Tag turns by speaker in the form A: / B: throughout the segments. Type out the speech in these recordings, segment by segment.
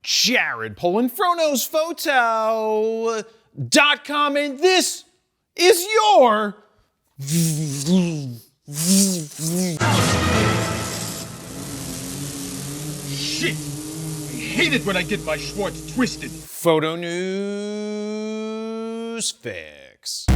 A: Jared Polin, FroKnowsPhoto.com, and this is your
B: Shit! I hate it when I get my Schwartz twisted.
A: Photo News Fix.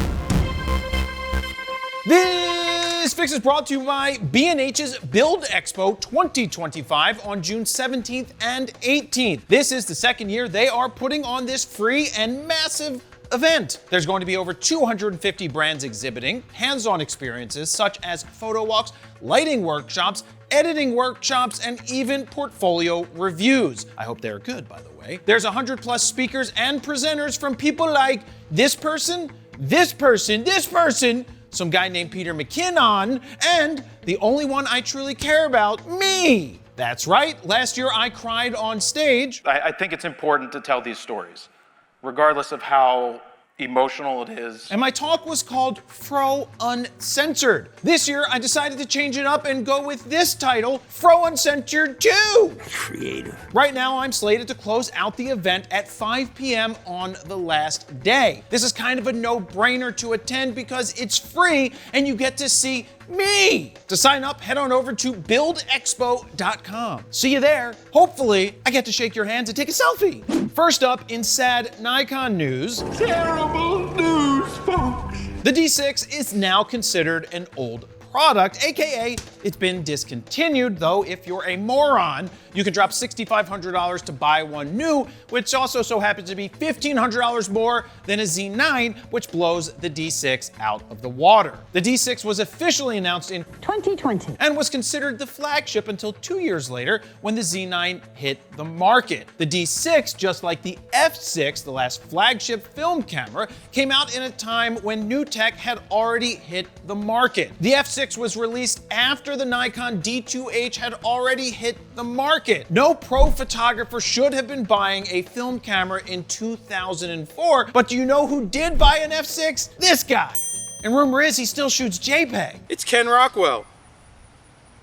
A: This fix is brought to you by B&H's Build Expo 2025 on June 17th and 18th. This is the second year they are putting on this free and massive event. There's going to be over 250 brands exhibiting, hands-on experiences such as photo walks, lighting workshops, editing workshops, and even portfolio reviews. I hope they're good, by the way. There's 100 plus speakers and presenters from people like this person, this person, this person, some guy named Peter McKinnon, and the only one I truly care about, me. That's right, last year I cried on stage.
C: I think it's important to tell these stories, regardless of how emotional it is.
A: And my talk was called Fro Uncensored. This year I decided to change it up and go with this title, Fro Uncensored 2.
D: Creative.
A: Right now I'm slated to close out the event at 5 p.m. on the last day. This is kind of a no-brainer to attend because it's free and you get to see me. To sign up, head on over to buildexpo.com. See you there. Hopefully, I get to shake your hands and take a selfie. First up, in sad Nikon news,
B: Terrible news, folks.
A: the D6 is now considered an old product, aka it's been discontinued, though if you're a moron, you can drop $6,500 to buy one new, which also so happens to be $1,500 more than a Z9, which blows the D6 out of the water. The D6 was officially announced in
E: 2020
A: and was considered the flagship until 2 years later when the Z9 hit the market. The D6, just like the F6, the last flagship film camera, came out in a time when new tech had already hit the market. The F6 was released after the Nikon D2H had already hit the market. No pro photographer should have been buying a film camera in 2004, but do you know who did buy an F6? This guy. And rumor is he still shoots JPEG.
F: It's Ken Rockwell.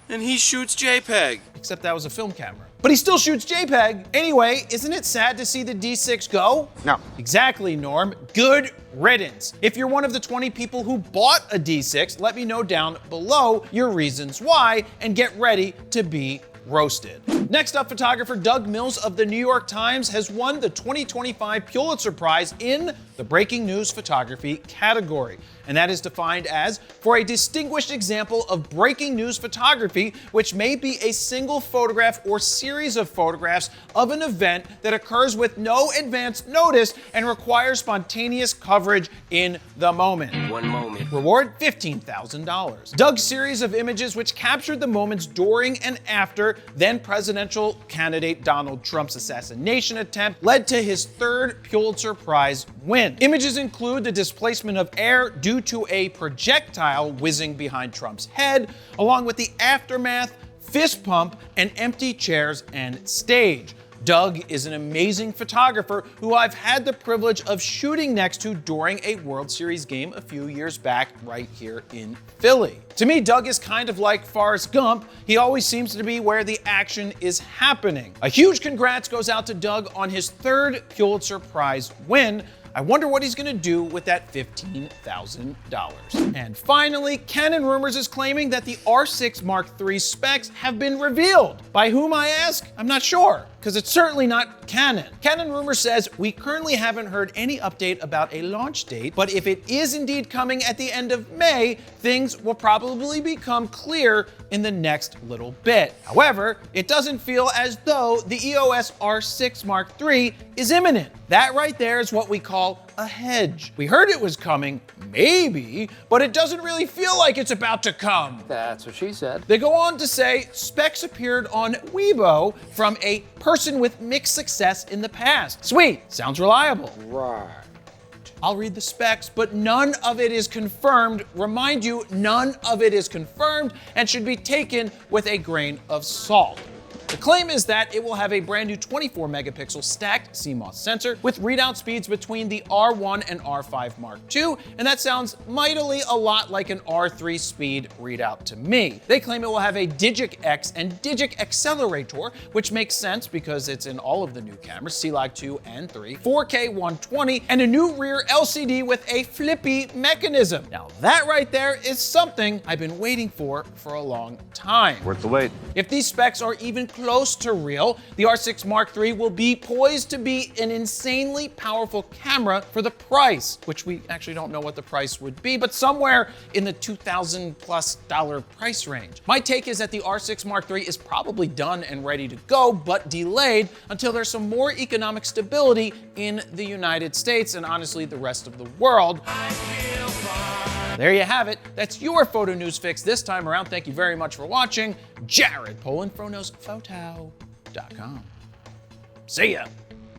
F: And he shoots JPEG.
A: Except that was a film camera. But he still shoots JPEG. Anyway, isn't it sad to see the D6 go?
F: No.
A: Exactly, Norm. Good riddance. If you're one of the 20 people who bought a D6, let me know down below your reasons why and get ready to be roasted. Next up, photographer Doug Mills of the New York Times has won the 2025 Pulitzer Prize in the breaking news photography category. And that is defined as for a distinguished example of breaking news photography, which may be a single photograph or series of photographs of an event that occurs with no advance notice and requires spontaneous coverage in the moment.
D: One moment.
A: Reward $15,000. Doug's series of images which captured the moments during and after then presidential candidate Donald Trump's assassination attempt led to his third Pulitzer Prize win. Images include the displacement of air due to a projectile whizzing behind Trump's head, along with the aftermath, fist pump, and empty chairs and stage. Doug is an amazing photographer who I've had the privilege of shooting next to during a World Series game a few years back right here in Philly. To me, Doug is kind of like Forrest Gump. He always seems to be where the action is happening. A huge congrats goes out to Doug on his third Pulitzer Prize win. I wonder what he's gonna do with that $15,000. And finally, Canon Rumors is claiming that the R6 Mark III specs have been revealed. By whom, I ask? I'm not sure, because it's certainly not Canon. Canon Rumors says, we currently haven't heard any update about a launch date, but if it is indeed coming at the end of May, things will probably become clear in the next little bit. However, it doesn't feel as though the EOS R6 Mark III is imminent. That right there is what we call a hedge. We heard it was coming, maybe, but it doesn't really feel like it's about to come.
G: That's what she said.
A: They go on to say specs appeared on Weibo from a person with mixed success in the past. Sweet, sounds reliable.
G: Right.
A: I'll read the specs, but none of it is confirmed. Remind you, none of it is confirmed and should be taken with a grain of salt. The claim is that it will have a brand new 24 megapixel stacked CMOS sensor with readout speeds between the R1 and R5 Mark II, and that sounds mightily a lot like an R3 speed readout to me. They claim it will have a Digic X and Digic Accelerator, which makes sense because it's in all of the new cameras, C-Log 2 and 3, 4K 120, and a new rear LCD with a flippy mechanism. Now that right there is something I've been waiting for a long time.
D: Worth the wait.
A: If these specs are even close to real, the R6 Mark III will be poised to be an insanely powerful camera for the price, which we actually don't know what the price would be, but somewhere in the $2,000+ price range. My take is that the R6 Mark III is probably done and ready to go, but delayed until there's some more economic stability in the United States and honestly the rest of the world. There you have it. That's your photo news fix this time around. Thank you very much for watching. Jared Polin, PhonosPhoto.com. See ya.